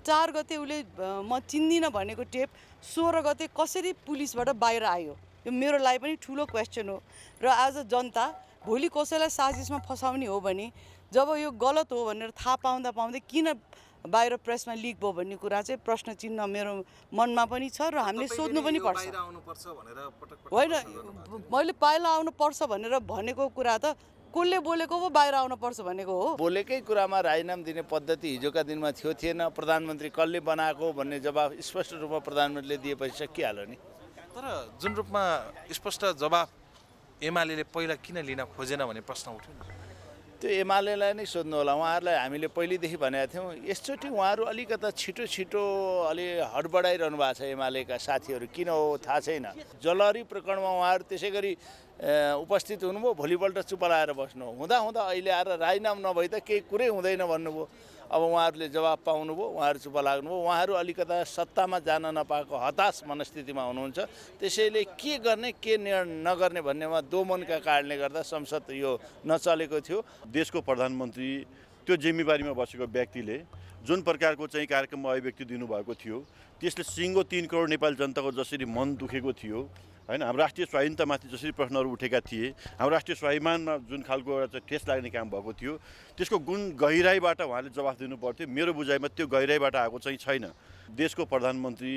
4 गते उसले म चिन्दिनँ भनेको टेप 16 गते कसरी पुलिसबाट बाहिर आयो? यो मेरो लागि पनि ठुलो क्वेसन हो। र आज जनता भोलि कसैलाई साजिसमा फसाउने हो भने जब यो गलत हो भनेर थाहा पाउँदै किन बाहिर प्रेसमा लिक भयो भन्ने कुरा चाहिँ प्रश्न चिन्ह मेरो मनमा पनि छ र हामीले सोध्नु पनि पर्छ। होइन, मैले बाहिर आउनुपर्छ भनेर भनेको कुरा त कसले बोलेको पो बाहिर आउनु पर्छ भनेको हो। बोलेकै कुरामा राजीनामा दिने पद्धति हिजोका दिनमा थियो थिएन। प्रधानमन्त्री कसले बनाएको भन्ने जवाफ स्पष्ट रूपमा प्रधानमन्त्रीले दिएपछि सकिहाल्यो नि। तर जुन रूपमा स्पष्ट जवाफ एमाले पहिला किन लिन खोजेन भन्ने प्रश्न उठ्यो नि। त्यो एमालेलाई नै सोध्नु होला। उहाँहरूलाई हामीले पहिलेदेखि भनेका थियौँ यसचोटि उहाँहरू अलिकता छिटो अलि हडबडाइरहनु भएको छ। एमालेका साथीहरू किन हो थाहा छैन। जलहरी प्रकरणमा उहाँहरू त्यसै गरी उपस्थित हुनुभयो, भोलिपल्ट चुप लाएर बस्नु हुँदा अहिले आएर राजीनामा नभई त केही कुरै हुँदैन भन्नुभयो। अब उहाँहरूले जवाब पाउनुभयो, उहाँहरू चुप लाग्नुभयो। उहाँहरू अलिकता सत्तामा जान नपाएको हताश मनस्थितिमा हुनुहुन्छ। त्यसैले के गर्ने के नगर्ने भन्नेमा दोमनका कारणले गर्दा संसद यो नचलेको थियो। देशको प्रधानमन्त्री त्यो जिम्मेवारीमा बसेको व्यक्तिले जुन प्रकारको चाहिँ कार्यक्रममा अभिव्यक्ति दिनुभएको थियो त्यसले सिङ्गो 3 करोड नेपाली जनताको जसरी मन दुखेको थियो हैन, हाम्रो राष्ट्रिय स्वाधीनतामाथि जसरी प्रश्नहरू उठेका थिए, हाम्रो राष्ट्रिय स्वाभिमानमा जुन खालको एउटा ठेस लाग्ने काम भएको थियो त्यसको गुण गहिराईबाट उहाँले जवाफ दिनु पर्थ्यो। मेरो बुझाइमा त्यो गहिराईबाट आएको चाहिँ छैन। देशको प्रधानमन्त्री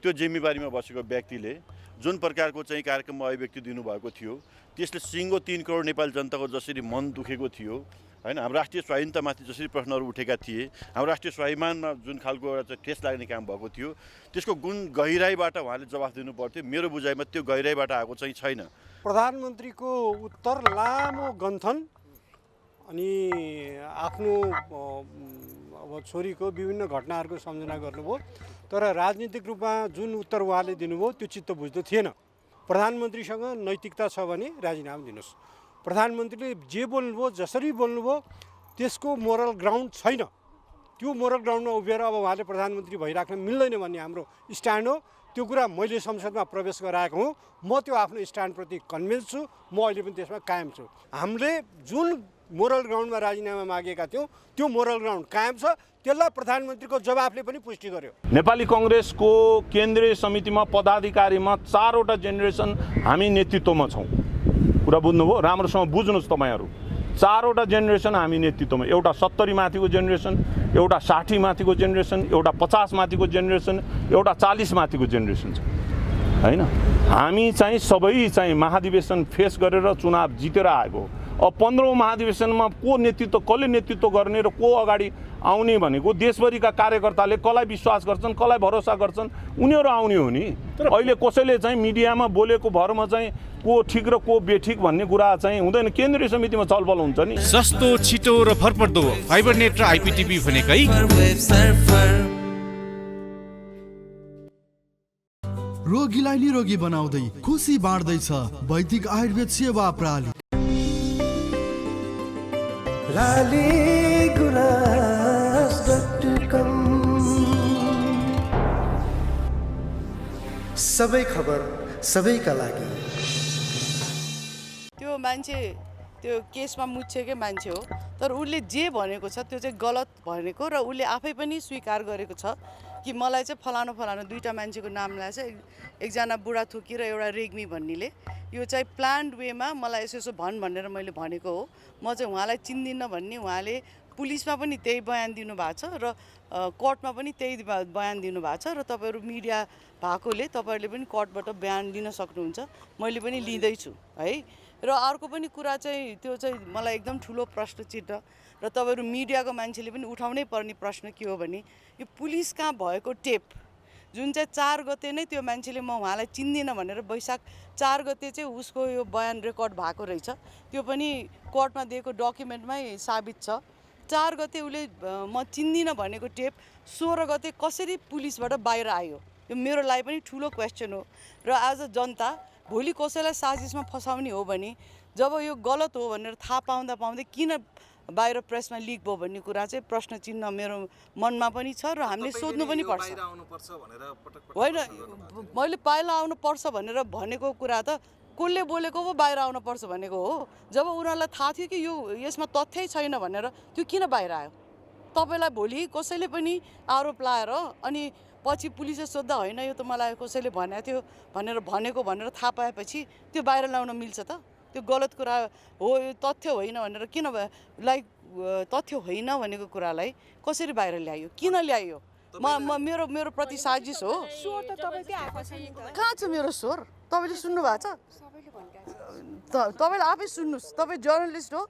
त्यो जिम्मेवारीमा बसेको व्यक्तिले जुन प्रकारको चाहिँ कार्यक्रममा अभिव्यक्ति दिनुभएको थियो त्यसले सिङ्गो 3 करोड नेपाली जनताको जसरी मन दुखेको थियो हैन, हाम्रो राष्ट्रिय स्वाधीनतामाथि जसरी प्रश्नहरू उठेका थिए, हाम्रो राष्ट्रिय स्वाभिमानमा जुन खालको एउटा ठेस लाग्ने काम भएको थियो त्यसको गुण गहिराईबाट उहाँले जवाफ दिनु पर्थ्यो। मेरो बुझाइमा त्यो गहिराईबाट आएको चाहिँ छैन। प्रधानमन्त्रीको उत्तर लामो गन्थन अनि आफ्नो अब छोरीको विभिन्न घटनाहरूको सम्झना गर्नुभयो। तर राजनीतिक रूपमा जुन उत्तर उहाँले दिनुभयो त्यो चित्त बुझ्दो थिएन। प्रधानमन्त्रीसँग नैतिकता छ भने राजीनामा दिनुहोस्। प्रधानमन्त्रीले जे बोल्नुभयो जसरी बोल्नुभयो त्यसको मोरल ग्राउन्ड छैन। त्यो मोरल ग्राउन्डमा उभिएर अब उहाँले प्रधानमन्त्री भइराख्न मिल्दैन भन्ने हाम्रो स्ट्यान्ड हो। त्यो कुरा मैले संसदमा प्रवेश गराएको हुँ। म त्यो आफ्नो स्ट्यान्डप्रति कन्भिन्स छु। म अहिले पनि त्यसमा कायम छु। हामीले जुन मोरल ग्राउन्डमा राजीनामा मागेका थियौँ त्यो मोरल ग्राउन्ड कायम छ। त्यसलाई प्रधानमन्त्रीको जवाफले पनि पुष्टि गर्यो। नेपाली कांग्रेसको केन्द्रीय समितिमा पदाधिकारीमा 4 वटा जेनेरेसन हामी नेतृत्वमा छौँ। कुरा बुझ्नुभयो? राम्रोसँग बुझ्नुहोस् तपाईहरु। 4 वटा जेनेरेसन हामी नेतृत्वमा, एउटा 70 माथिको जेनेरेसन, एउटा 60 माथिको जेनेरेसन, एउटा 50 माथिको जेनेरेसन, एउटा 40 माथिको जेनेरेसन छ हैन। हामी चाहिँ सबै चाहिँ महाधिवेशन फेस गरेर चुनाव जितेर आएको। अब 15औं महाधिवेशनमा को नेतृत्व कसले नेतृत्व गर्ने र को अगाडि आउने भनेको देशभरिका कार्यकर्ताले कसलाई विश्वास गर्छन्, कसलाई भरोसा गर्छन्, उनीहरू आउने हो नि। अहिले कसैले चाहिँ मिडियामा बोलेको भरमा चाहिँ को ठीक र को बेठिक भन्ने कुरा चाहिँ हुँदैन। केन्द्रीय समितिमा छलफल हुन्छ नि। सस्तो, छिटो र भरपर्दो फाइबर नेट र आइपीटीभी भनेकै रोगीलाई निरोगी बनाउँदै खुसी बाँड्दैछ वैदिक आयुर्वेद सेवा प्रणाली। सबै खबर सबैका लागि। त्यो मान्छे त्यो केसमा मुछेकै मान्छे हो, तर उसले जे भनेको छ त्यो चाहिँ गलत भनेको र उसले आफै पनि स्वीकार गरेको छ कि मलाई चाहिँ फलानो 2टा मान्छेको नाम ल्याएछ। एकजना बुढा थुकी र एउटा रेग्मी भन्नेले यो चाहिँ प्लान्ड वेमा मलाई यसो भनेर मैले भनेको हो। म चाहिँ उहाँलाई चिन्दिनँ भन्ने उहाँले पुलिसमा पनि त्यही बयान दिनुभएको छ र कोर्टमा पनि त्यही बयान दिनुभएको छ र तपाईहरु मिडिया भएकोले तपाईहरुले पनि कोर्टबाट बयान लिन सक्नुहुन्छ। मैले पनि लिँदैछु है। र अर्को पनि कुरा चाहिँ त्यो चाहिँ मलाई एकदम ठुलो प्रश्न चिन्ह र तपाईहरु मिडियाको मान्छेले पनि उठाउनै पर्ने प्रश्न के हो भने यो पुलिस कहाँ भएको टेप जुन चाहिँ 4 गते नै त्यो मान्छेले म उहाँलाई चिन्दिनँ भनेर वैशाख 4 गते चाहिँ उसको यो बयान रेकर्ड भएको रहेछ। त्यो पनि कोर्टमा दिएको डकुमेन्टमै साबित छ। 4 गते उसले म चिन्दिनँ भनेको टेप 16 गते कसरी पुलिसबाट बाहिर आयो? यो मेरो लागि पनि ठुलो क्वेसन हो। र आज जनता भोलि कसैलाई साजिसमा फसाउने हो भने जब यो गलत हो भनेर थाहा पाउँदै किन बाहिर प्रेसमा लिक भयो भन्ने कुरा चाहिँ प्रश्न चिन्ह मेरो मनमा पनि छ र हामीले सोध्नु पनि पर्छ। होइन, मैले बाहिर आउनुपर्छ भनेर भनेको कुरा त कसले बोलेको पो बाहिर आउनुपर्छ भनेको हो। जब उनीहरूलाई थाहा थियो कि यो यसमा तथ्यै छैन भनेर त्यो किन बाहिर आयो? तपाईँलाई भोलि कसैले पनि आरोप लाएर अनि पछि पुलिसले सोद्धा होइन यो त मलाई कसैले भनेको थियो भनेर थाहा पाएपछि त्यो बाहिर ल्याउन मिल्छ त? त्यो गलत कुरा हो, यो तथ्य होइन भनेर किन लाइक तथ्य होइन भनेको कुरालाई कसरी बाहिर ल्यायो, किन ल्यायो? मेरो प्रति साजिस हो। कहाँ छ मेरो स्वर? तपाईँले सुन्नु भएको छ? तपाईँले आफै सुन्नुहोस्, तपाईँ जर्नलिस्ट हो,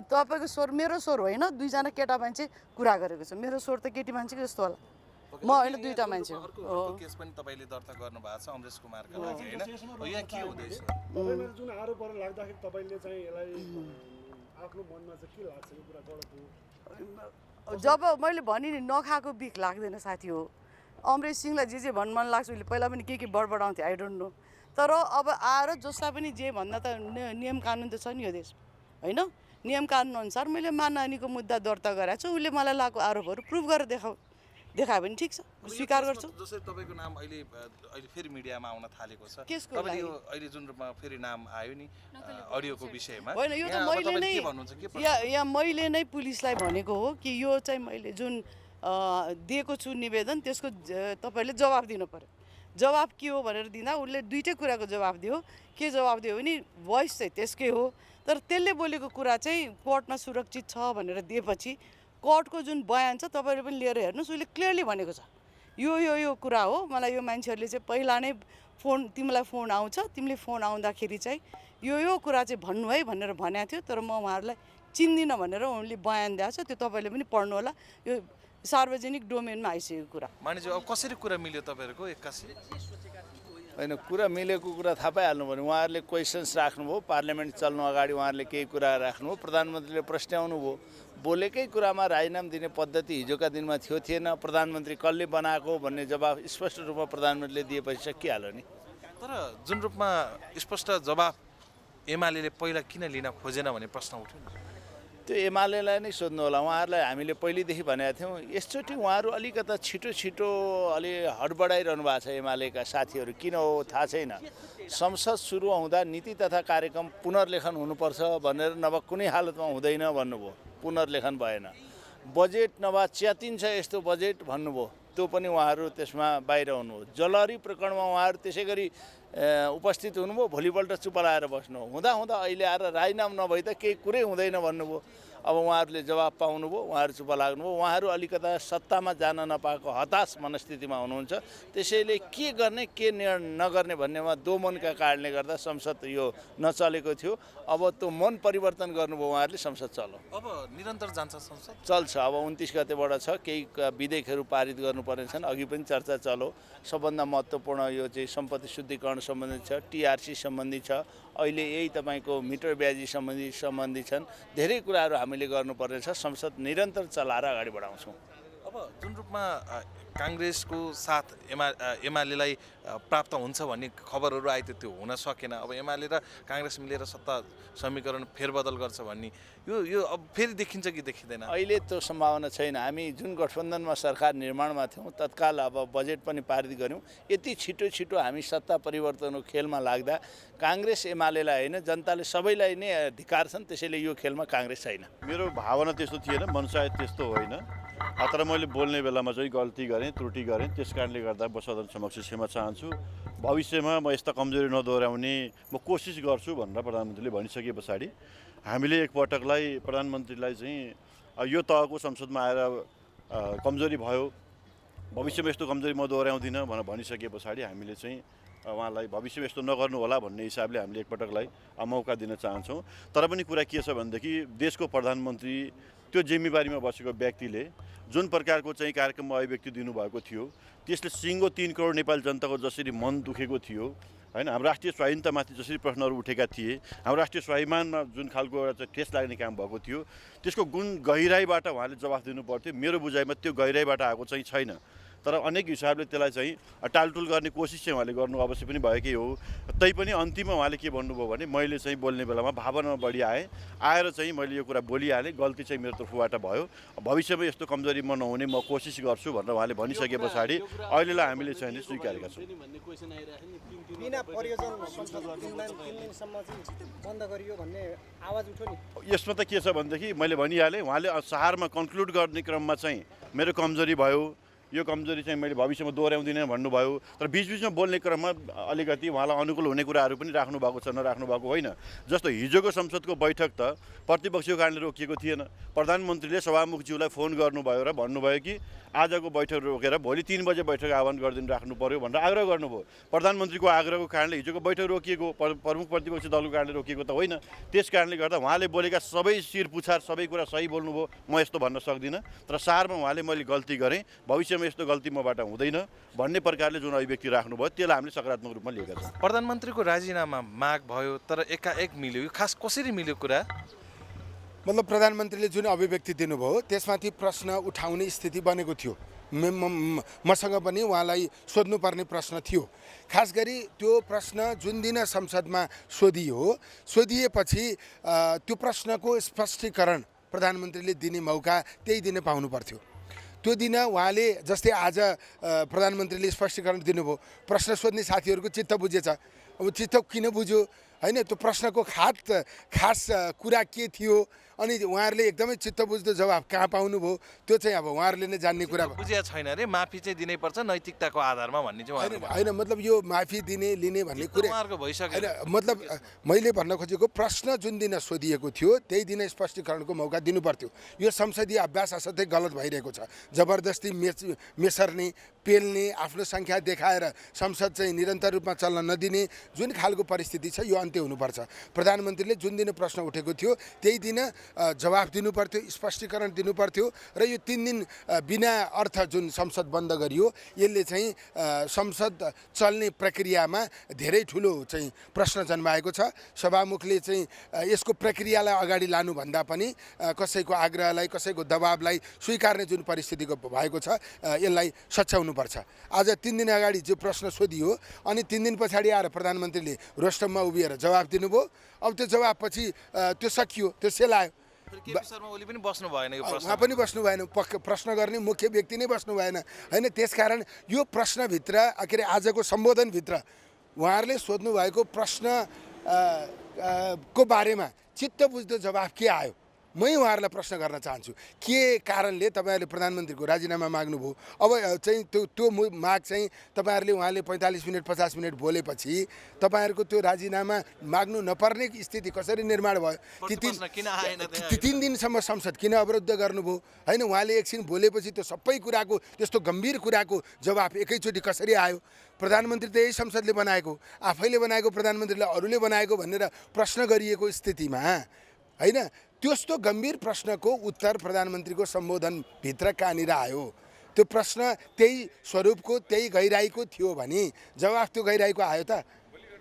तपाईँको स्वर मेरो स्वर होइन। दुईजना केटा मान्छे कुरा गरेको छ, मेरो स्वर त केटी मान्छेको जस्तो होला। म होइन, दुईटा मान्छे हो। अर्को केस पनि तपाईँले दर्ता गर्नु भएको छ अमरेश कुमारका लागि होइन? यहाँ के हुँदैछ? तपाईँमा जुन आरोपहरू लाग्दाखेरि तपाईँले चाहिँ यसलाई आफ्नो मनमा चाहिँ के लाग्छ यो कुरा गलत हो? जब मैले भने नि नखाएको बिख लाग्दैन साथी हो। अमरेश सिंहलाई जे भन्नु मन लाग्छ उसले पहिला पनि के बडबडाउँथ्यो, आई डोन्ट नो। तर अब आएर जसलाई पनि जे भन्दा त नियम कानुन त छ नि यो देश होइन? नियम कानुन अनुसार मैले मानहानीको मुद्दा दर्ता गराएको छु। उसले मलाई लागेको आरोपहरू प्रुभ गरेर देखायो भने ठिक छ, स्वीकार गर्छु। जसरी तपाईँको नाम अहिले फेरि मिडियामा आउन थालेको छ, केसको तपाईँले यो अहिले जुन रूपमा फेरि नाम आयो नि अडियोको विषयमा, होइन यो त यहाँ मैले नै पुलिसलाई भनेको हो कि यो चाहिँ मैले जुन दिएको छु निवेदन त्यसको तपाईँहरूले जवाब दिनु पर्यो। जवाब के हो भनेर दिँदा उसले दुईटै कुराको जवाब दियो। के जवाब दियो भने भोइस चाहिँ त्यसकै हो, तर त्यसले बोलेको कुरा चाहिँ कोर्टमा सुरक्षित छ भनेर दिएपछि कोर्टको जुन बयान छ तपाईँले पनि लिएर हेर्नुहोस्, उसले क्लियरली भनेको छ यो कुरा हो। मलाई यो मान्छेहरूले चाहिँ पहिला नै तिमीलाई फोन आउँछ, तिमीले फोन आउँदाखेरि चाहिँ यो कुरा चाहिँ भन्नु है भनेर भनेको थियो, तर म उहाँहरूलाई चिन्दिनँ भनेर उनले बयान दिएको छ। त्यो तपाईँले पनि पढ्नु होला, यो सार्वजनिक डोमेनमा आइसकेको कुरा। मानिसहरू अब कसरी कुरा मिल्यो तपाईँहरूको एक्कासी? होइन, कुरा मिलेको कुरा थाहा पाइहाल्नु भने उहाँहरूले क्वेसन्स राख्नुभयो, पार्लियामेन्ट चल्नु अगाडि उहाँहरूले केही कुरा राख्नुभयो, प्रधानमन्त्रीले प्रश्नाउनु भयो। बोलेकै कुरामा राजीनामा दिने पद्धति हिजोका दिनमा थिएन। प्रधानमन्त्री कसले बनाएको भन्ने जवाब स्पष्ट रूपमा प्रधानमन्त्रीले दिएपछि सकिहाल्यो नि। तर जुन रूपमा स्पष्ट जवाब एमाले पहिला किन लिन खोजेन भन्ने प्रश्न उठ्यो नि। त्यो एमालेलाई नै सोध्नु होला। उहाँहरूलाई हामीले पहिलेदेखि भनेका थियौँ, यसचोटि उहाँहरू अलिकता छिटो अलि हडबडाइरहनु भएको छ। एमालेका साथीहरू किन हो थाहा छैन। संसद सुरु हुँदा नीति तथा कार्यक्रम पुनर्लेखन हुनुपर्छ भनेर नभए कुनै हालतमा हुँदैन भन्नुभयो, पुनर्लेखन भएन। बजेट नभए च्यातिन्छ यस्तो बजेट भन्नुभयो, त्यो पनि उहाँहरू त्यसमा बाहिर हुनुभयो। जलहरी प्रकरणमा उहाँहरू त्यसै गरी उपस्थित हुनुभयो, भोलिपल्ट चुप लाएर बस्नु हुँदा अहिले आएर राजीनामा नभई त केही कुरै हुँदैन भन्नुभयो। अब उहाँहरूले जवाब पाउनुभयो, उहाँहरू चुप लाग्नुभयो। उहाँहरू अलिकता सत्तामा जान नपाएको हताश मनस्थितिमा हुनुहुन्छ। त्यसैले के गर्ने के नगर्ने भन्नेमा दोमनका कारणले गर्दा संसद यो नचलेको थियो। अब त्यो मन परिवर्तन गर्नुभयो उहाँहरूले, संसद चल्यो। अब निरन्तर जान्छ संसद? चल्छ। अब 29 गतेबाट छ, केही विधेयकहरू पारित गर्नुपर्ने छन्। अघि पनि चर्चा चल्यो। सबभन्दा महत्त्वपूर्ण यो चाहिँ सम्पत्ति शुद्धिकरण सम्बन्धी छ, टिआरसी सम्बन्धी छ, अहिले यही तपाईँको मिटर ब्याजी सम्बन्धी छन्। धेरै कुराहरू हामीले गर्नुपर्ने छ। संसद निरन्तर चलाएर अगाडि बढाउँछौँ। अब जुन रूपमा काङ्ग्रेसको साथ एमालेलाई प्राप्त हुन्छ भन्ने खबरहरू आयो त्यो हुन सकेन। अब एमाले र काङ्ग्रेस मिलेर सत्ता समीकरण फेरबदल गर्छ भन्ने यो अब फेरि देखिन्छ कि देखिँदैन? अहिले त्यो सम्भावना छैन। हामी जुन गठबन्धनमा सरकार निर्माणमा थियौँ तत्काल अब बजेट पनि पारित गऱ्यौँ। यति छिटो हामी सत्ता परिवर्तनको खेलमा लाग्दा काङ्ग्रेस एमालेलाई होइन, जनताले सबैलाई नै अधिकार छन्। त्यसैले यो खेलमा काङ्ग्रेस छैन। मेरो भावना त्यस्तो थिएन, मनसायत त्यस्तो होइन। तर मैले बोल्ने बेलामा चाहिँ गल्ती गरेँ, त्रुटि गरेँ। त्यस कारणले गर्दा म सदन समक्ष क्षमा चाहन्छु। भविष्यमा म यस्ता कमजोरी नदोहोऱ्याउने म कोसिस गर्छु भनेर प्रधानमन्त्रीले भनिसके पछाडि हामीले एकपटकलाई प्रधानमन्त्रीलाई चाहिँ यो तहको संसदमा आएर कमजोरी भयो, भविष्यमा यस्तो कमजोरी म दोहोऱ्याउँदिनँ भनेर भनिसके पछाडि हामीले चाहिँ उहाँलाई भविष्यमा यस्तो नगर्नु होला भन्ने हिसाबले हामीले एकपटकलाई मौका दिन चाहन्छौँ। तर पनि कुरा के छ भनेदेखि देशको प्रधानमन्त्री त्यो जिम्मेवारीमा बसेको व्यक्तिले जुन प्रकारको चाहिँ कार्यक्रममा अभिव्यक्ति दिनुभएको थियो त्यसले सिङ्गो 3 करोड नेपाली जनताको जसरी मन दुखेको थियो होइन, हाम्रो राष्ट्रिय स्वाधीनतामाथि जसरी प्रश्नहरू उठेका थिए, हाम्रो राष्ट्रिय स्वाभिमानमा जुन खालको एउटा ठेस लाग्ने काम भएको थियो, त्यसको गुण गहिराईबाट उहाँले जवाफ दिनु पर्थ्यो। मेरो बुझाइमा त्यो गहिराईबाट आएको चाहिँ छैन। तर अनेक हिसाबले त्यसलाई चाहिँ टालटुल गर्ने कोसिस चाहिँ उहाँले गर्नु अवश्य पनि भएकै हो। तैपनि अन्तिममा उहाँले के भन्नुभयो भने मैले चाहिँ बोल्ने बेलामा भावनामा बढी आएर चाहिँ मैले यो कुरा बोलिहालेँ, गल्ती चाहिँ मेरो तर्फबाट भयो, भविष्यमा यस्तो कमजोरी म नहुने म कोसिस गर्छु भनेर उहाँले भनिसके पछाडि अहिलेलाई हामीले चाहिँ स्वीकारेका छौँ। यसमा त के छ भनेदेखि मैले भनिहालेँ, उहाँले सहारमा कन्क्लुड गर्ने क्रममा चाहिँ मेरो कमजोरी भयो, यो कमजोरी चाहिँ मैले भविष्यमा दोहोऱ्याउँदिनँ भन्नुभयो। तर बिचबिचमा बोल्ने क्रममा अलिकति उहाँलाई अनुकूल हुने कुराहरू पनि राख्नु भएको छ, नराख्नु भएको होइन। जस्तो हिजोको संसदको बैठक त प्रतिपक्षको कारणले रोकिएको थिएन। प्रधानमन्त्रीले सभामुखज्यूलाई फोन गर्नुभयो र भन्नुभयो कि आजको बैठक रोकेर भोलि 3 बजे बैठक आह्वान गरिदिनु राख्नु पर्यो भनेर आग्रह गर्नुभयो। प्रधानमन्त्रीको आग्रहको कारणले हिजोको बैठक रोकिएको, प्रमुख प्रतिपक्षी दलको कारणले रोकिएको त होइन। त्यस कारणले गर्दा उहाँले बोलेका सबै शिरपुछार सबै कुरा सही बोल्नुभयो, म यस्तो भन्न सक्दिनँ। तर सारमा उहाँले मैले गल्ती गरेँ, भविष्यमा यस्तो गल्ती मबाट हुँदैन भन्ने प्रकारले जुन अभिव्यक्ति राख्नुभयो त्यसलाई हामीले सकारात्मक रूपमा लिएका छौँ। प्रधानमन्त्रीको राजीनामा माग भयो तर एकाएक मिल्यो, यो खास कसरी मिल्यो कुरा? मतलब प्रधानमन्त्रीले जुन अभिव्यक्ति दिनुभयो त्यसमाथि प्रश्न उठाउने स्थिति बनेको थियो। मसँग पनि उहाँलाई सोध्नुपर्ने प्रश्न थियो। खास गरी त्यो प्रश्न जुन दिन संसदमा सोधिएपछि त्यो प्रश्नको स्पष्टीकरण प्रधानमन्त्रीले दिने मौका त्यही दिन पाउनु पर्थ्यो। त्यो दिन उहाँले जस्तै आज प्रधानमन्त्रीले स्पष्टीकरण दिनुभयो, प्रश्न सोध्ने साथीहरूको चित्त बुझेछ। अब चित्त किन बुझ्यो होइन, त्यो प्रश्नको खास कुरा के थियो अनि उहाँहरूले एकदमै चित्त बुझ्दो जवाब कहाँ पाउनुभयो त्यो चाहिँ अब उहाँहरूले नै जान्ने कुरा हो। बुझिया छैन रे, माफी चाहिँ दिनैपर्छ नैतिकताको आधारमा भन्ने चाहिँ होइन। मतलब यो माफी दिने लिने भन्ने कुरा होइन। मतलब मैले भन्न खोजेको प्रश्न जुन दिन सोधिएको थियो त्यही दिन स्पष्टीकरणको मौका दिनु पर्थ्यो। यो संसदीय अभ्यास असाध्यै गलत भइरहेको छ। जबरजस्ती मेसर्ने, पेल्ने, आफ्नो सङ्ख्या देखाएर संसद चाहिँ निरन्तर रूपमा चल्न नदिने जुन खालको परिस्थिति छ यो अन्त्य हुनुपर्छ। प्रधानमन्त्रीले जुन दिन प्रश्न उठेको थियो त्यही दिन जवाफ दिनु पर्थ्यो, स्पष्टीकरण दिनु पर्थ्यो र यो 3 दिन बिना अर्थ जुन संसद बन्द गरियो यसले चाहिँ संसद चल्ने प्रक्रियामा धेरै ठुलो चाहिँ प्रश्न जन्माएको छ। सभामुखले चाहिँ यसको प्रक्रियालाई अगाडि लानुभन्दा पनि कसैको आग्रहलाई, कसैको दबावलाई स्वीकार्ने जुन परिस्थितिको भएको छ यसलाई सच्याउनुपर्छ। आज 3 दिन अगाडि जो प्रश्न सोधियो अनि 3 दिन पछाडि आएर प्रधानमन्त्रीले रोस्टममा उभिएर जवाफ दिनुभयो। अब त्यो जवाबपछि त्यो सकियो, त्यो सेलायो। उहाँ पनि बस्नु भएन, प्रश्न गर्ने मुख्य व्यक्ति नै बस्नु भएन होइन। त्यसकारण यो प्रश्नभित्र के अरे आजको सम्बोधनभित्र उहाँहरूले सोध्नु भएको प्रश्न को बारेमा चित्त बुझ्दो जवाफ के आयो, मै उहाँहरूलाई प्रश्न गर्न चाहन्छु। के कारणले तपाईँहरूले प्रधानमन्त्रीको राजीनामा माग्नुभयो? अब चाहिँ त्यो माग चाहिँ तपाईँहरूले उहाँले 45 मिनट 50 मिनट बोलेपछि तपाईँहरूको त्यो राजीनामा माग्नु नपर्ने स्थिति कसरी निर्माण भयो? 3 दिनसम्म संसद किन अवरुद्ध गर्नुभयो होइन? उहाँले एकछिन बोलेपछि त्यो सबै कुराको, त्यस्तो गम्भीर कुराको जवाफ एकैचोटि कसरी आयो? प्रधानमन्त्री त यही संसदले बनाएको, आफैले बनाएको, प्रधानमन्त्रीले अरूले बनाएको भनेर प्रश्न गरिएको स्थितिमा होइन त्यस्तो गम्भीर प्रश्नको उत्तर प्रधानमन्त्रीको सम्बोधनभित्र कहाँनिर आयो? त्यो प्रश्न त्यही स्वरूपको, त्यही गहिराईको थियो भने जवाफ त्यो गहिराईको आयो त?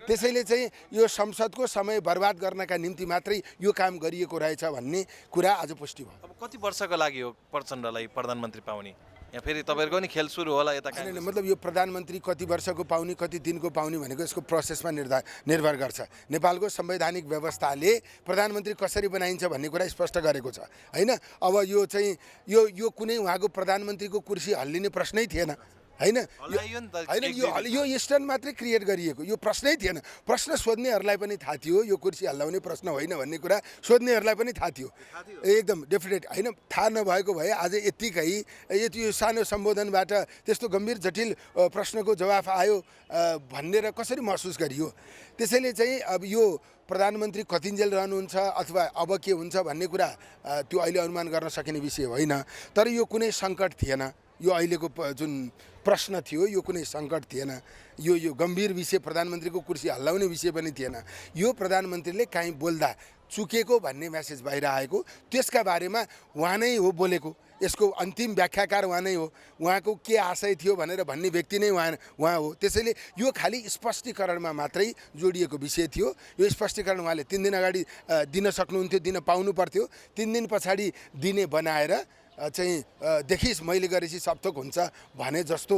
त्यसैले चाहिँ यो संसदको समय बर्बाद गर्नका निम्ति मात्रै यो काम गरिएको रहेछ भन्ने कुरा आज पुष्टि भयो। अब कति वर्षको लागि हो प्रचण्डलाई प्रधानमन्त्री पाउने? यहाँ फेरि तपाईँहरूको नि खेल सुरु होला यता? मतलब यो प्रधानमन्त्री कति वर्षको पाउने, कति दिनको पाउने भनेको यसको प्रोसेसमा निर्भर गर्छ। नेपालको संवैधानिक व्यवस्थाले प्रधानमन्त्री कसरी बनाइन्छ भन्ने कुरा स्पष्ट गरेको छ होइन। अब यो चाहिँ यो कुनै उहाँको प्रधानमन्त्रीको कुर्सी हल्लिने प्रश्नै थिएन होइन। यो स्ट्यान्ड मात्रै क्रिएट गरिएको, यो प्रश्नै थिएन। प्रश्न सोध्नेहरूलाई पनि थाहा थियो यो कुर्सी हल्लाउने प्रश्न होइन भन्ने कुरा सोध्नेहरूलाई पनि थाहा थियो, एकदम डेफिनेट होइन। थाहा नभएको भए आज यत्तिकै यो सानो सम्बोधनबाट त्यस्तो गम्भीर जटिल प्रश्नको जवाफ आयो भनेर कसरी महसुस गरियो? त्यसैले चाहिँ अब यो प्रधानमन्त्री कतिन्जेल रहनुहुन्छ अथवा अब के हुन्छ भन्ने कुरा त्यो अहिले अनुमान गर्न सकिने विषय होइन। तर यो कुनै सङ्कट थिएन, यो अहिलेको जुन प्रश्न थियो यो कुनै सङ्कट थिएन। यो गम्भीर विषय प्रधानमन्त्रीको कुर्सी हल्लाउने विषय पनि थिएन। यो प्रधानमन्त्रीले काहीँ बोल्दा चुकेको भन्ने मेसेज बाहिर आएको, त्यसका बारेमा उहाँ नै हो बोलेको, यसको अन्तिम व्याख्याकार उहाँ नै हो, उहाँको के आशय थियो भनेर भन्ने व्यक्ति नै उहाँ हो। त्यसैले यो खालि स्पष्टीकरणमा मात्रै जोडिएको विषय थियो। यो स्पष्टीकरण उहाँले 3 दिन अगाडि दिन सक्नुहुन्थ्यो, दिन पाउनु पर्थ्यो। 3 दिन पछाडि दिने बनाएर चाहिँ देखिस् मैले गरेपछि सबथोक हुन्छ भने जस्तो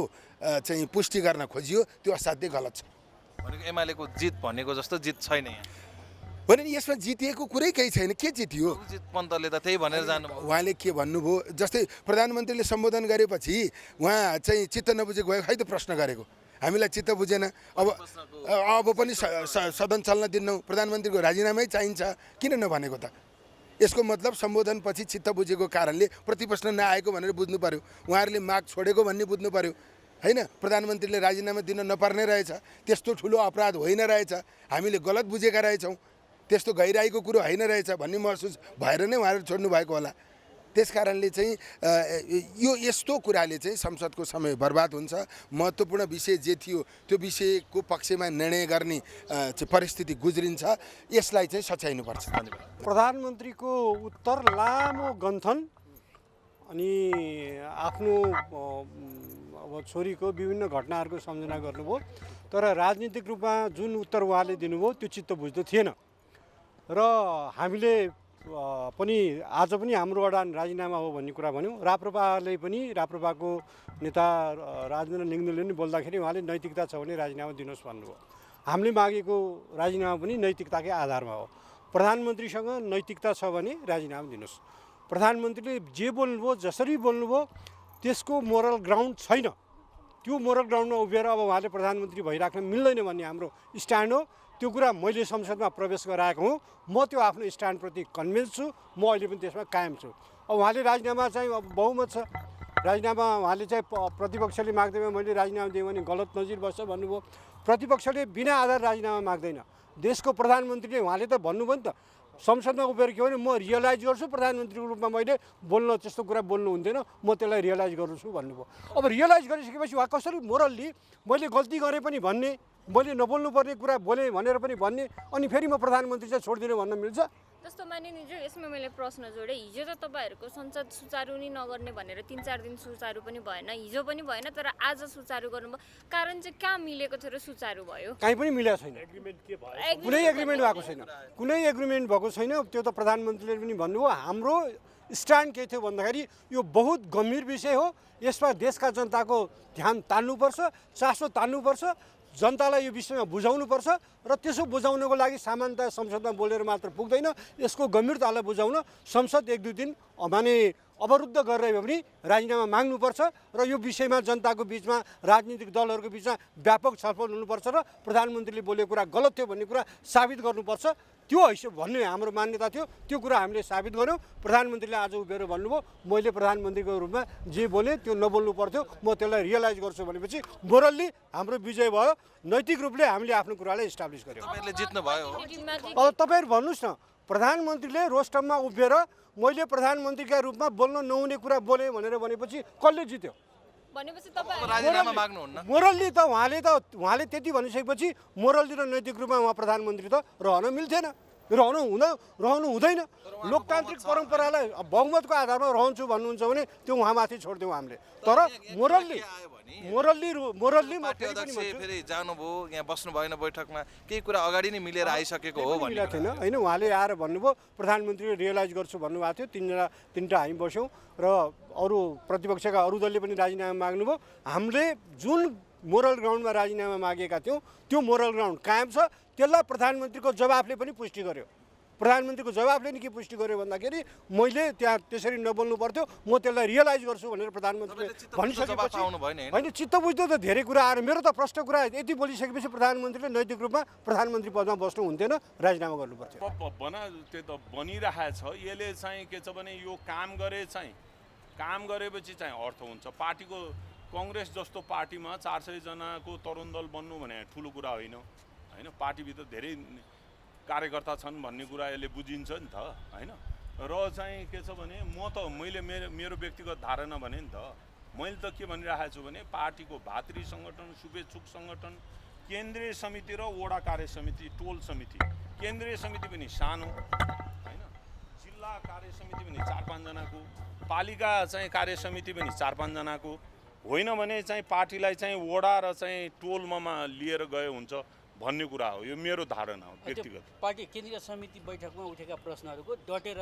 चाहिँ पुष्टि गर्न खोजियो त्यो असाध्यै गलत छ। भनेको एमालेको जित भनेको जस्तो जित छैन यहाँ। भने यसमा जितिएको कुरै केही छैन। के जितियो? जित पन्तले त त्यही भनेर जानुभयो। उहाँले के भन्नुभयो, जस्तै प्रधानमन्त्रीले सम्बोधन गरेपछि उहाँ चाहिँ चित्त नबुझेको भए खै त प्रश्न गरेको, हामीलाई चित्त बुझेन। अब पनि सदन चल्न दिन्नौँ, प्रधानमन्त्रीको राजीनामै चाहिन्छ, किन नभनेको त? यसको मतलब सम्बोधनपछि चित्त बुझेको कारणले प्रतिप्रश्न नआएको भनेर बुझ्नु पर्यो। उहाँहरूले माग छोडेको भन्ने बुझ्नु पर्यो होइन। प्रधानमन्त्रीले राजीनामा दिन नपर्ने रहेछ, त्यस्तो ठुलो अपराध होइन रहेछ, हामीले गलत बुझेका रहेछौँ, त्यस्तो गहिराईको कुरो होइन रहेछ भन्ने महसुस भएर नै उहाँहरू छोड्नु भएको होला। त्यस कारणले चाहिँ यो यस्तो कुराले चाहिँ संसदको समय बर्बाद हुन्छ। महत्त्वपूर्ण विषय जे थियो त्यो विषयको पक्षमा निर्णय गर्ने परिस्थिति गुज्रिन्छ। यसलाई चाहिँ सच्याइनुपर्छ। प्रधानमन्त्रीको उत्तर लामो गन्थन अनि आफ्नो अब छोरीको विभिन्न घटनाहरूको सम्झना गर्नुभयो, तर राजनीतिक रूपमा जुन उत्तर उहाँले दिनुभयो त्यो चित्त बुझ्दो थिएन। र हामीले पनि आज पनि हाम्रो अडान राजीनामा हो भन्ने कुरा भन्यौँ। राप्रपाले पनि, राप्रपाको नेता राजेन्द्र लिङ्गदेनले पनि बोल्दाखेरि उहाँले नैतिकता छ भने राजीनामा दिनुहोस् भन्नुभयो। हामीले मागेको राजीनामा पनि नैतिकताकै आधारमा हो। प्रधानमन्त्रीसँग नैतिकता छ भने राजीनामा दिनुहोस्। प्रधानमन्त्रीले जे बोल्नुभयो, जसरी बोल्नुभयो त्यसको मोरल ग्राउन्ड छैन। त्यो मोरल ग्राउन्डमा उभिएर अब उहाँले प्रधानमन्त्री भइराख्न मिल्दैन भन्ने हाम्रो स्ट्यान्ड हो। त्यो कुरा मैले संसदमा प्रवेश गराएको हुँ। म त्यो आफ्नो स्ट्यान्डप्रति कन्भिन्स छु। म अहिले पनि त्यसमा कायम छु। अब उहाँले राजीनामा चाहिँ अब बहुमत छ, राजीनामा उहाँले चाहिँ प्रतिपक्षले माग्दैमा मैले राजीनामा दिएँ भने गलत नजिर बस्छ भन्नुभयो। प्रतिपक्षले बिना आधार राजीनामा माग्दैन। देशको प्रधानमन्त्रीले उहाँले त भन्नुभयो नि त, संसदमा उभिएर के भने म रियलाइज गर्छु प्रधानमन्त्रीको रूपमा मैले बोल्न त्यस्तो कुरा बोल्नु हुन्थेन, म त्यसलाई रियलाइज गर्छु भन्नुभयो। अब रियलाइज गरिसकेपछि उहाँ कसरी मोरल्ली मैले गल्ती गरेँ पनि भन्ने, मैले नबोल्नुपर्ने कुरा बोलेँ भनेर पनि भन्ने, अनि फेरि म प्रधानमन्त्री चाहिँ छोडिदिनु भन्न मिल्छ? जस्तो मानिनिज्यू, यसमा मैले प्रश्न जोडेँ। हिजो त तपाईँहरूको संसद सुचारू नै नगर्ने भनेर 3-4 दिन सुचारू पनि भएन, हिजो पनि भएन, तर आज सुचारू गर्नुभयो। कारण चाहिँ कहाँ मिलेको थियो र सुचारू भयो? कहीँ पनि मिलेको छैन। कुनै एग्रिमेन्ट भएको छैन, कुनै एग्रिमेन्ट भएको छैन। त्यो त प्रधानमन्त्रीले पनि भन्नुभयो। हाम्रो स्ट्यान्ड के थियो भन्दाखेरि यो बहुत गम्भीर विषय हो, यसमा देशका जनताको ध्यान तान्नुपर्छ, चासो तान्नुपर्छ, जनतालाई यो विषयमा बुझाउनुपर्छ। र त्यसो बुझाउनको लागि सामान्यतया संसदमा बोलेर मात्र पुग्दैन, यसको गम्भीरतालाई बुझाउन संसद 1-2 दिन माने अवरुद्ध गरेर पनि राजीनामा माग्नुपर्छ र यो विषयमा जनताको बिचमा, राजनीतिक दलहरूको बिचमा व्यापक छलफल हुनुपर्छ र प्रधानमन्त्रीले बोलेको कुरा गलत थियो भन्ने कुरा साबित गर्नुपर्छ। त्यो हैसियत भन्ने हाम्रो मान्यता थियो। त्यो कुरा हामीले साबित गऱ्यौँ। प्रधानमन्त्रीले आज उभिएर भन्नुभयो मैले प्रधानमन्त्रीको रूपमा जे बोलेँ त्यो नबोल्नु पर्थ्यो, म त्यसलाई रियलाइज गर्छु भनेपछि मोरल्ली हाम्रो विजय भयो। नैतिक रूपले हामीले आफ्नो कुरालाई इस्टाब्लिस गर्यौँ। तपाईँहरूले जित्नुभयो। अब तपाईँहरू भन्नुहोस् न, प्रधानमन्त्रीले रोस्टममा उभिएर मैले प्रधानमन्त्रीका रूपमा बोल्न नहुने कुरा बोलेँ भनेर भनेपछि कसले जित्यो? भनेपछि तपाईँ राजीनामा माग्नुहुन्न? मोरल्ली त उहाँले त्यति भनिसकेपछि मोरल्ली र नैतिक रूपमा उहाँ प्रधानमन्त्री त रहन मिल्थेन, रहनु हुँदैन। लोकतान्त्रिक परम्परालाई बहुमतको आधारमा रहन्छु भन्नुहुन्छ भने त्यो उहाँमाथि छोडिदिउँ हामीले। तर मोरल्ली पार्टी अध्यक्ष फेरि जानुभयो, यहाँ बस्नु भएन बैठकमा, केही कुरा अगाडि नै मिलेर आइसकेको हो भन्ने थिएन होइन। उहाँले आएर भन्नुभयो प्रधानमन्त्रीले रियलाइज गर्छु भन्नुभएको थियो। तिनवटा हामी बस्यौँ र अरू प्रतिपक्षका अरू दलले पनि राजीनामा माग्नुभयो। हामीले जुन मोरल ग्राउन्डमा राजीनामा मागेका थियौँ त्यो मोरल ग्राउन्ड कायम छ। त्यसलाई प्रधानमन्त्रीको जवाफले पनि पुष्टि गर्यो। प्रधानमन्त्रीको जवाफले नि के पुष्टि गर्यो भन्दाखेरि मैले त्यहाँ त्यसरी नबोल्नु पर्थ्यो, म त्यसलाई रियलाइज गर्छु भनेर प्रधानमन्त्रीले भनिसकेपछि होइन। चित्त बुझ्दो त धेरै कुरा आएर मेरो त प्रश्न कुरा यति बोलिसकेपछि प्रधानमन्त्रीले नैतिक रूपमा प्रधानमन्त्री पदमा बस्नु हुन्थेन, राजीनामा गर्नु पर्थ्यो। त्यो त बनिरहेछ। यसले चाहिँ के छ भने यो काम गरेपछि चाहिँ अर्थ हुन्छ। पार्टीको काङ्ग्रेस जस्तो पार्टीमा 400 जनाको तरुण दल बन्नु भने ठुलो कुरा होइन। पार्टीभित्र धेरै कार्यकर्ता छन् भन्ने कुरा यसले बुझिन्छ नि त होइन। र चाहिँ के छ भने मैले मेरो व्यक्तिगत धारणा भने नि त, मैले त के भनिरहेको छु भने पार्टीको भातृ सङ्गठन, शुभेच्छुक सङ्गठन, केन्द्रीय समिति र वडा कार्य समिति, टोल समिति, केन्द्रीय समिति पनि सानो होइन, जिल्ला कार्य समिति पनि 4-5 जनाको, पालिका चाहिँ कार्य समिति पनि 4-5 जनाको होइन भने चाहिँ पार्टीलाई चाहिँ वडा र चाहिँ टोलमा लिएर गए हुन्छ। भन्ने कुरा हो। यो मेरो धारणा हो व्यक्तिगत। पार्टी केन्द्रीय समिति बैठकमा उठेका प्रश्नहरूको डटेर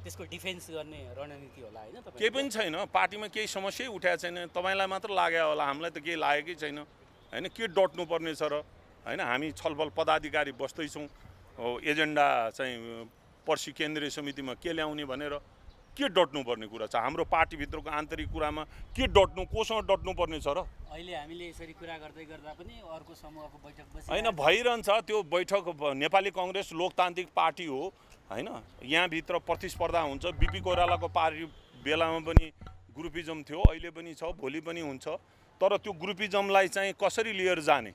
त्यसको डिफेन्स गर्ने रणनीति होला हैन तपाईँ? केही पनि छैन, पार्टीमा केही समस्यै उठाएको छैन। तपाईँलाई मात्र लाग्यो होला, हामीलाई त केही लागेकै छैन होइन। के डट्नुपर्ने छ र होइन? हामी छलफल पदाधिकारी बस्दैछौँ, एजेन्डा चाहिँ पर्सि केन्द्रीय समितिमा के ल्याउने भनेर। के डट्नुपर्ने कुरा छ? हाम्रो पार्टीभित्रको आन्तरिक कुरामा के डट्नु, कोसँग डट्नुपर्ने छ र? अहिले हामीले यसरी कुरा गर्दै गर्दा पनि अर्को समूहको बैठक बसी होइन, भइरहन्छ त्यो बैठक। नेपाली कङ्ग्रेस लोकतान्त्रिक पार्टी हो होइन, यहाँभित्र प्रतिस्पर्धा हुन्छ। बिपी कोइरालाको पार्टी बेलामा पनि ग्रुपिजम थियो, अहिले पनि छ, भोलि पनि हुन्छ। तर त्यो ग्रुपिजमलाई चाहिँ कसरी लिएर जाने,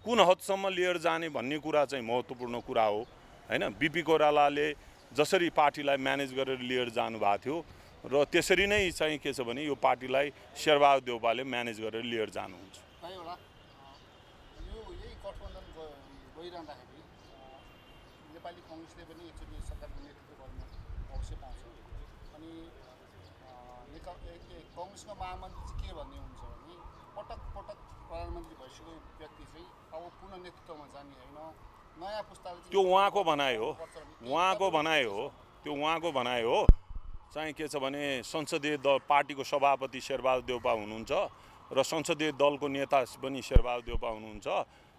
कुन हदसम्म लिएर जाने भन्ने कुरा चाहिँ महत्त्वपूर्ण कुरा हो होइन। बिपी कोइरालाले जसरी पार्टीलाई म्यानेज गरेर लिएर जानुभएको थियो र त्यसरी नै चाहिँ के छ भने यो पार्टीलाई शेरबहादुर देउवाले म्यानेज गरेर लिएर जानुहुन्छ। यही गठबन्धन गइरहँदाखेरि नेपाली कङ्ग्रेसले पनि एकचोटि सरकारको नेतृत्व गर्न अवसर पाउँछ। अनि कङ्ग्रेसको महामन्त्री चाहिँ के भन्ने हुन्छ भने पटक पटक प्रधानमन्त्री भइसकेको व्यक्ति चाहिँ अब पुनः नेतृत्वमा जाने होइन, नयाँ पुस्ताले त्यो उहाँको भनाइ हो, उहाँको भनाइ हो, त्यो उहाँको भनाइ हो। चाहिँ के छ भने संसदीय दल पार्टीको सभापति शेरबहादुर देउवा हुनुहुन्छ र संसदीय दलको नेता पनि शेरबहादुर देउवा हुनुहुन्छ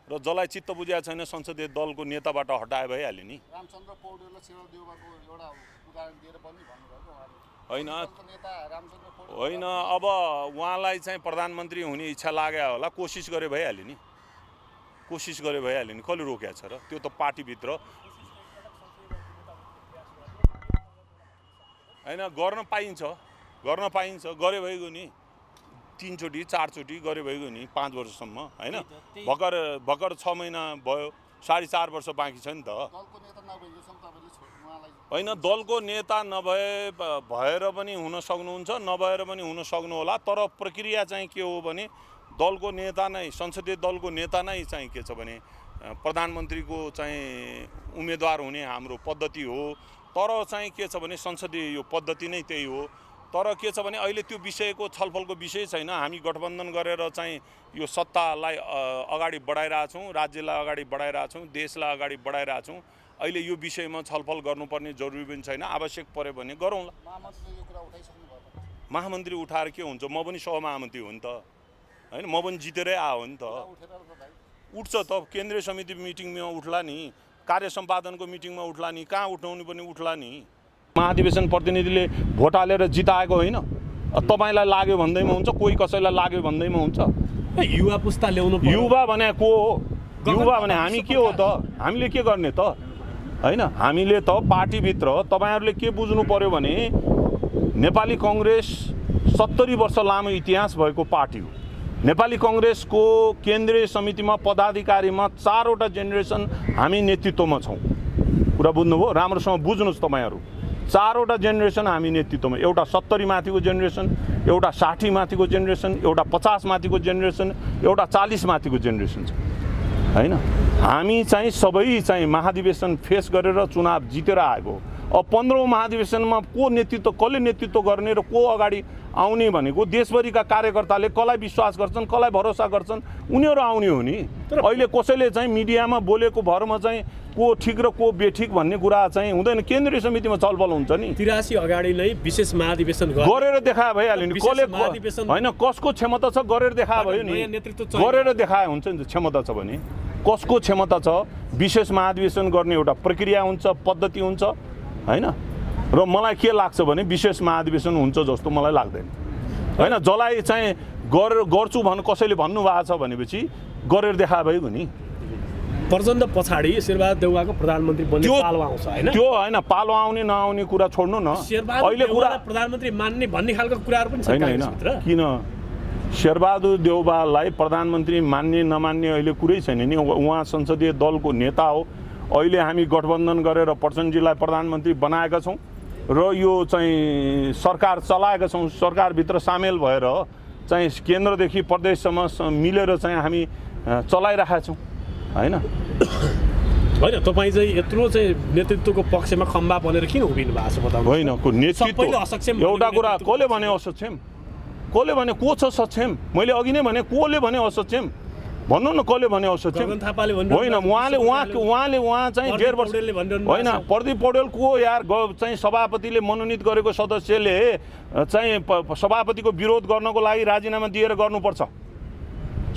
र जसलाई चित्त बुझाएको छैन संसदीय दलको नेताबाट हटाए भइहाल्यो नि। रामचन्द्र पौडेलले शेरबहादुर देउवाको एउटा उदाहरण दिएर पनि भन्नुभएको होइन नेता रामचन्द्र पौडेल होइन। अब उहाँलाई चाहिँ प्रधानमन्त्री हुने इच्छा लाग्यो होला, कोसिस गरे भइहाल्यो नि, कोसिस गरे भइहाल्यो नि। कसले रोकेको छ र? त्यो त पार्टीभित्र होइन, गर्न पाइन्छ, गर्न पाइन्छ, गरे भइगयो नि। 3 चोटि 4 चोटि गरे भइगयो नि 5 वर्षसम्म होइन। भर्खर 6 महिना भयो, 4.5 वर्ष बाँकी छ नि त होइन। दलको नेता भएर पनि हुन सक्नुहुन्छ, नभएर पनि हुन सक्नुहोला। तर प्रक्रिया चाहिँ के हो भने दलको नेता नै, संसदीय दलको नेता नै चाहिँ के छ भने प्रधानमन्त्रीको चाहिँ उम्मेदवार हुने हाम्रो पद्धति हो। तर चाहिँ के छ भने संसदीय यो पद्धति नै त्यही हो। तर के छ भने अहिले त्यो विषयको छलफलको विषय छैन। हामी गठबन्धन गरेर चाहिँ यो सत्तालाई अगाडि बढाइरहेछौँ, राज्यलाई अगाडि बढाइरहेछौँ, देशलाई अगाडि बढाइरहेछौँ। अहिले यो विषयमा छलफल गर्नुपर्ने जरुरी पनि छैन, आवश्यक पऱ्यो भने गरौँला। महामन्त्री उठाएर के हुन्छ? म पनि सहमहामन्त्री हो नि त होइन, म पनि जितेरै आयो नि त। उठ्छ त, केन्द्रीय समिति मिटिङमा उठ्ला नि, कार्य सम्पादनको मिटिङमा उठ्ला नि, कहाँ उठाउनु पनि उठ्ला नि। महाधिवेशन प्रतिनिधिले भोट हालेर जिताएको होइन, तपाईँलाई लाग्यो भन्दैमा हुन्छ, कोही कसैलाई लाग्यो भन्दैमा हुन्छ। युवा पुस्ता ल्याउनु, युवा भने को हो? युवा भने हामी के हो त? हामीले के गर्ने त होइन? हामीले त पार्टीभित्र तपाईँहरूले के बुझ्नु पर्यो भने नेपाली कङ्ग्रेस 70 वर्ष लामो इतिहास भएको पार्टी हो। नेपाली कङ्ग्रेसको केन्द्रीय समितिमा पदाधिकारीमा 4वटा जेनेरेसन हामी नेतृत्वमा छौँ। कुरा बुझ्नुभयो? राम्रोसँग बुझ्नुहोस् तपाईँहरू। 4वटा जेनेरेसन हामी नेतृत्वमा, एउटा 70 माथिको जेनेरेसन, एउटा 60 माथिको जेनेरेसन, एउटा 50 माथिको जेनेरेसन, एउटा 40 माथिको जेनेरेसन छ होइन। हामी चाहिँ सबै चाहिँ महाधिवेशन फेस गरेर चुनाव जितेर आएको। अब 15औं महाधिवेशनमा को नेतृत्व, कसले नेतृत्व गर्ने र को अगाडि आउने भनेको देशभरिका कार्यकर्ताले कसलाई विश्वास गर्छन्, कसलाई भरोसा गर्छन्, उनीहरू आउने हो नि। अहिले कसैले चाहिँ मिडियामा बोलेको भरमा चाहिँ को ठिक र को बेठिक भन्ने कुरा चाहिँ हुँदैन। केन्द्रीय समितिमा छलफल हुन्छ नि। 83 अगाडि नै विशेष महाधिवेशन गरेर देखाए भइहाल्यो नि। कसले होइन, कसको क्षमता छ गरेर देखाए भयो नि। गरेर देखाए हुन्छ नि, क्षमता छ भने कसको क्षमता छ। विशेष महाधिवेशन गर्ने एउटा प्रक्रिया हुन्छ, पद्धति हुन्छ होइन। र मलाई के लाग्छ भने विशेष महाधिवेशन हुन्छ जस्तो मलाई लाग्दैन होइन। जसलाई चाहिँ गर्छु कसैले भन्नुभएको छ भनेपछि गरेर देखाए भइगयो नि। प्रचण्ड पछाडि शेरबहादुर देउवाको प्रधानमन्त्री बन्ने पालो आउँछ होइन। त्यो होइन, पालो आउने नआउने कुरा छोड्नु न। अहिले कुरा प्रधानमन्त्री मान्ने भन्ने खालको कुराहरू पनि छैन होइन। किन शेरबहादुर देउवालाई प्रधानमन्त्री मान्ने नमान्ने अहिले कुरै छैन नि। उहाँ संसदीय दलको नेता हो। अहिले हामी गठबन्धन गरेर प्रचण्डजीलाई प्रधानमन्त्री बनाएका छौँ र यो चाहिँ सरकार चलाएका छौँ। सरकारभित्र सामेल भएर चाहिँ केन्द्रदेखि प्रदेशसम्म मिलेर चाहिँ हामी चलाइरहेका छौँ होइन। होइन, तपाईँ चाहिँ यत्रो चाहिँ नेतृत्वको पक्षमा खम्बा बनेर किन उभिनु भएको छ बताउनु? होइन, नेतृत्व एउटा कुरा कसले भने असक्षम, कसले भने को छ सक्षम? मैले अघि नै भने कसले भने असक्षम भन्नु न कसले भन्यो सचिव गगन थापाले होइन उहाँ चाहिँ 1.5 वर्ष होइन प्रदीप पौडेल को यार चाहिँ सभापतिले मनोनित गरेको सदस्यले चाहिँ सभापतिको विरोध गर्नको लागि राजीनामा दिएर गर्नुपर्छ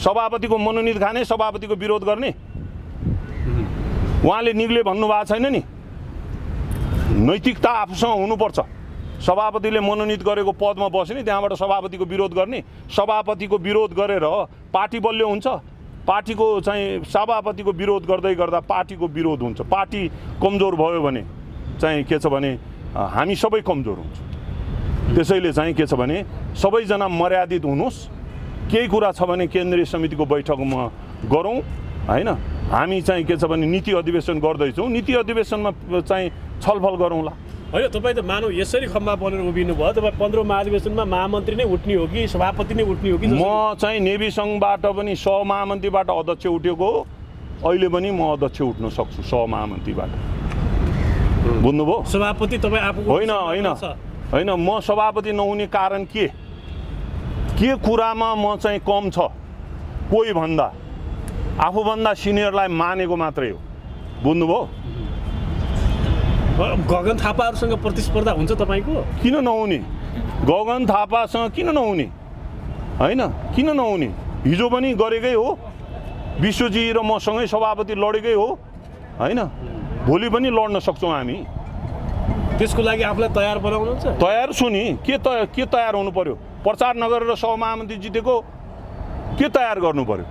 सभापतिको मनोनित खाने सभापतिको विरोध गर्ने उहाँले निग्ले भन्नुभएको छैन नि नैतिकता आफूसँग हुनुपर्छ सभापतिले मनोनित गरेको पदमा बस्ने त्यहाँबाट सभापतिको विरोध गर्ने सभापतिको विरोध गरेर पार्टी बलियो हुन्छ पार्टीको चाहिँ सभापतिको विरोध गर्दै गर्दा पार्टीको विरोध हुन्छ पार्टी कमजोर भयो भने चाहिँ के छ भने हामी सबै कमजोर हुन्छ त्यसैले चाहिँ के छ भने सबैजना मर्यादित हुनुहोस् केही कुरा छ भने केन्द्रीय समितिको बैठकमा गरौँ हैन हामी चाहिँ के छ भने नीति अधिवेशन गर्दैछौँ नीति अधिवेशनमा चाहिँ छलफल गरौँला होइन तपाईँ त मानव यसरी खम्बा बनेर उभिनु भयो तपाईँ 15 महाधिवेशनमा महामन्त्री नै उठ्ने हो कि सभापति नै उठ्ने हो कि म चाहिँ नेभी सङ्घबाट पनि सहमहामन्त्रीबाट अध्यक्ष उठेको अहिले पनि म अध्यक्ष उठ्न सक्छु सहमहामन्त्रीबाट बुझ्नुभयो सभापति तपाईँ आफू होइन होइन होइन म सभापति नहुने कारण के कुरामा म चाहिँ कम छ कोही भन्दा आफूभन्दा सिनियरलाई मानेको मात्रै हो बुझ्नुभयो गगन थापाहरूसँग प्रतिस्पर्धा हुन्छ तपाईँको किन नहुने गगन थापासँग किन नहुने होइन किन नहुने हिजो पनि गरेकै हो विश्वजी र मसँगै सभापति लडेकै हो होइन भोलि पनि लड्न सक्छौँ हामी त्यसको लागि आफूलाई तयार बनाउनुहुन्छ तयार छु नि के तयार हुनु पर्यो प्रचार नगरेर सहमहामन्त्री जितेको के तयार गर्नु पर्यो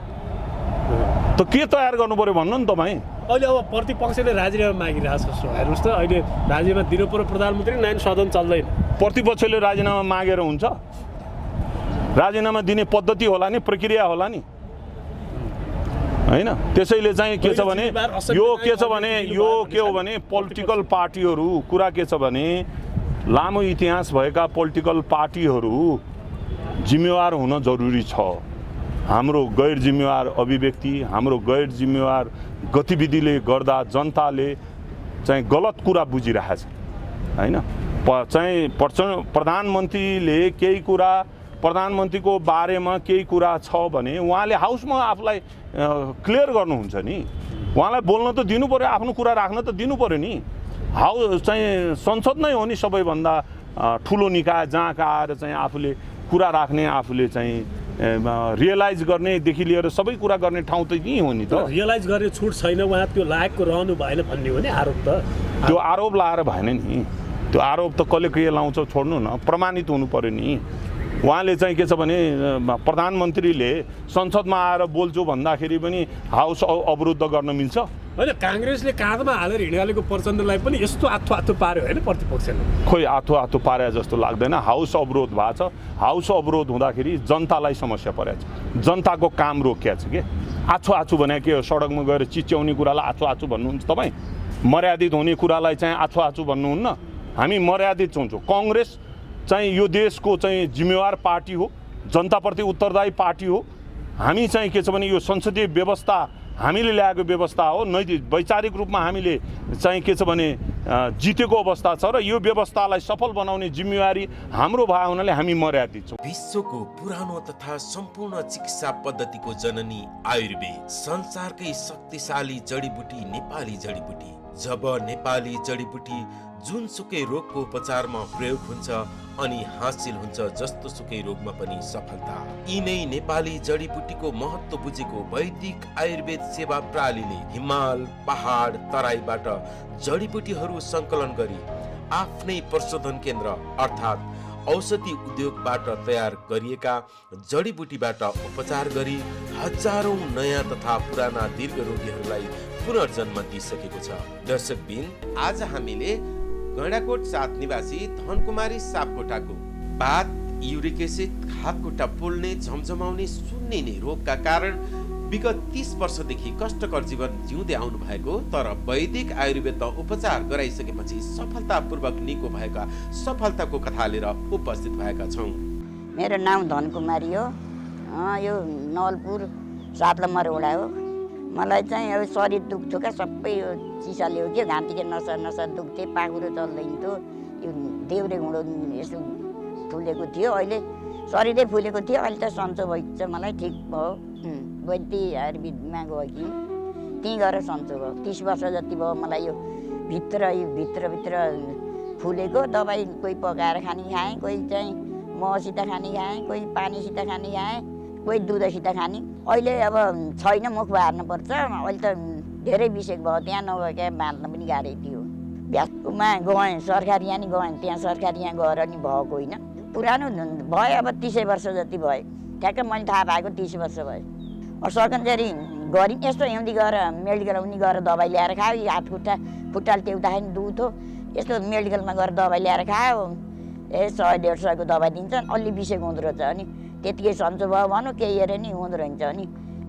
त के तयार गर्नु पर्यो भन्नु नि तपाईँ अहिले अब प्रतिपक्षले राजीनामा मागिरहेको छ हेर्नुहोस् त अहिले राजीनामा दिनु पर्यो प्रधानमन्त्री नयाँ सदन चल्दैन प्रतिपक्षले राजीनामा मागेर हुन्छ राजीनामा दिने पद्धति होला नि प्रक्रिया होला नि होइन त्यसैले चाहिँ के छ भने यो के हो भने पोलिटिकल पार्टीहरू कुरा के छ भने लामो इतिहास भएका पोलिटिकल पार्टीहरू जिम्मेवार हुन जरुरी छ हाम्रो गैर जिम्मेवार अभिव्यक्ति हाम्रो गैर जिम्मेवार गतिविधिले गर्दा जनताले चाहिँ गलत कुरा बुझिरहेछ हैन चाहिँ प्रधानमन्त्रीले केही कुरा प्रधानमन्त्रीको बारेमा केही कुरा छ भने उहाँले हाउसमा आफूलाई क्लियर गर्नुहुन्छ नि उहाँलाई बोल्न त दिनु पर्यो आफ्नो कुरा राख्न त दिनु पर्यो नि हाउस चाहिँ संसद नै हो नि सबैभन्दा ठुलो निकाय जहाँ आएर चाहिँ आफूले कुरा राख्ने आफूले चाहिँ रियलाइज गर्नेदेखि लिएर सबै कुरा गर्ने ठाउँ त यहीँ हो नि त रियलाइज गर्ने छुट छैन उहाँ त्यो लायकको रहनु भएन भन्ने हो नि आरोप त त्यो आरोप लाएर भएन नि त्यो आरोप त कसले के लाउँछ छोड्नु न प्रमाणित हुनु पर्यो नि उहाँले चाहिँ के छ भने प्रधानमन्त्रीले संसदमा आएर बोल्छु भन्दाखेरि पनि हाउस अवरुद्ध गर्न मिल्छ होइन काङ्ग्रेसले काँधमा हालेर हिँडिहालेको प्रचण्डलाई पनि यस्तो आथो पार्यो होइन प्रतिपक्षले खोइ आथो पारे जस्तो लाग्दैन हाउस अवरोध भएको छ हाउस अवरोध हुँदाखेरि जनतालाई समस्या परेको छ जनताको काम रोकिएको छ के आछो भने के हो सडकमा गएर चिच्याउने कुरालाई आछो भन्नुहुन्छ तपाईँ मर्यादित हुने कुरालाई चाहिँ आछो भन्नुहुन्न हामी मर्यादित हुन्छौँ काङ्ग्रेस चाहिँ यो देशको चाहिँ जिम्मेवार पार्टी हो जनताप्रति उत्तरदायी पार्टी हो हामी चाहिँ के छ भने यो संसदीय व्यवस्था हामीले ल्याएको व्यवस्था हो नैतिक वैचारिक रूपमा हामीले चाहिँ के छ भने जितेको अवस्था छ र यो व्यवस्थालाई सफल बनाउने जिम्मेवारी हाम्रो भए हुनाले हामी मर्यादित छौँ विश्वको पुरानो तथा सम्पूर्ण चिकित्सा पद्धतिको जननी आयुर्वेद संसारकै शक्तिशाली जडीबुटी नेपाली जडीबुटी जब नेपाली जडीबुटी जुनसुकै रोगको उपचारमा प्रयोग हुन्छ अनि हासिल हुन्छ जस्तो सुकै रोगमा पनि सफलता यिनै नेपाली जडीबुटीको महत्त्व बुझेको वैदिक आयुर्वेद सेवा प्रणालीले हिमाल पहाड तराईबाट जडीबुटीहरू सङ्कलन गरी आफ्नै प्रशोधन केन्द्र अर्थात् औषधि उद्योगबाट तयार गरिएका जडीबुटीबाट उपचार गरी हजारौं नयाँ तथा पुराना दीर्घ रोगीहरूलाई पुनर्जन्म दिइसकेको छ दर्शकबिन आज हामीले गैंडाकोट 7 निवासी धनकुमारी सापकोटाको बात युरिक एसिड हातखुट्टा पोल्ने झमझमाउने सुन्निने रोगका कारण विगत 30 वर्षदेखि कष्टकर जीवन जिउँदै आउनु भएको तर वैदिक आयुर्वेदमा उपचार गराइसकेपछि सफलतापूर्वक निको भएका सफलताको कथा लिएर उपस्थित भएका छौँ। मेरो नाम धनकुमारी हो यो नवलपुर 7 नम्बर वडा हो मलाई चाहिँ अब शरीर दुख्थ्यो क्या सबै यो चिसाले हो कि घाँटीको नसा दुख्थे पाखुरो चल्दैन थियो यो देउरे घुँडो यसो फुलेको थियो अहिले शरीरै फुलेको थियो, अहिले त सन्चो भइन्छ, मलाई ठिक भयो। वैद्य आयुर्वेदमा गएकी त्यहीँ गएर सन्चो भयो। 30 वर्ष जति भयो मलाई यो भित्रभित्र फुलेको दबाई कोही पकाएर खाने खाएँ, कोही चाहिँ महसित खाने खाएँ, कोही पानीसित खाने खाएँ, कोही दुधसित खाने। अहिले अब छैन, मुख बार्नुपर्छ। अहिले त धेरै विषेक भयो, त्यहाँ नभएका बाँध्न पनि गाह्रै थियो। भ्यासमा गएँ, सरकारी यहाँ नि गएँ, त्यहाँ सरकारी यहाँ गएर नि भएको होइन। पुरानो भयो, अब 30 वर्ष जति भयो। ठ्याक्कै मैले थाहा पाएको 30 वर्ष भयो। सकन्जरी गरी यस्तो हिउँदी गएर मेडिकल उनी गएर दबाई ल्याएर खायो, हात खुट्टाले टेउदाखेरि दुख्थ्यो, यस्तो मेडिकलमा गएर दबाई ल्याएर खायो, 100-150 दबाई दिन्छन्, अलि विषेक हुँदो रहेछ। अनि त्यतिकै सन्चो भयो भनौँ, केही हेरे नि हुँदो रहेछ। अनि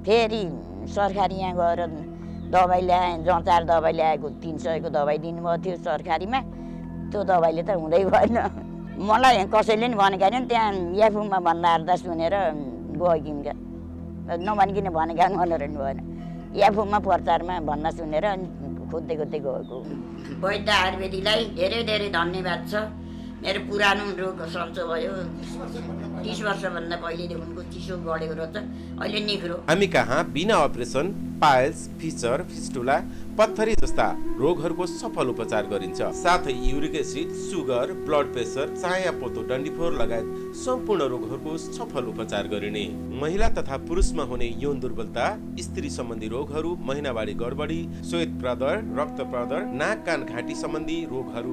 फेरि सरकारी यहाँ गएर दबाई ल्याएँ, जचार दबाई ल्याएको 300 को दबाई दिनुभएको थियो सरकारीमा। त्यो दबाईले त हुँदै भएन। मलाई कसैले नि भनेका नि त्यहाँ याफुमा भन्दा सुनेर गइकिन नभनिकन भनेका भनेर नि भएन। याफुमा प्रचारमा भन्न सुनेर अनि खोज्दै गएको। वैद्य आयुर्वेदीलाई धेरै धेरै धन्यवाद छ। मेरो पुरानो रोग सन्चो भयो। 30 वर्षभन्दा पहिले उनको चिसो बढेको रहेछ, अहिले निग्रो। हामी कहाँ बिना अपरेसन पाइल्स, फिचर, फिस्टुला, पत्थरी जस्ता रोगहरूको सफल उपचार गरिन्छ। साथै uric acid, sugar, blood pressure, चाया पोतो, डन्डीफोर लगायत सम्पूर्ण रोगहरूको सफल उपचार गरिने। महिला तथा पुरुषमा हुने यौन दुर्बलता, स्त्री सम्बन्धी रोगहरू, महिनावारी गडबडी, श्वेत प्रदर, रक्त प्रदर, नाक कान घाँटी सम्बन्धी रोगहरू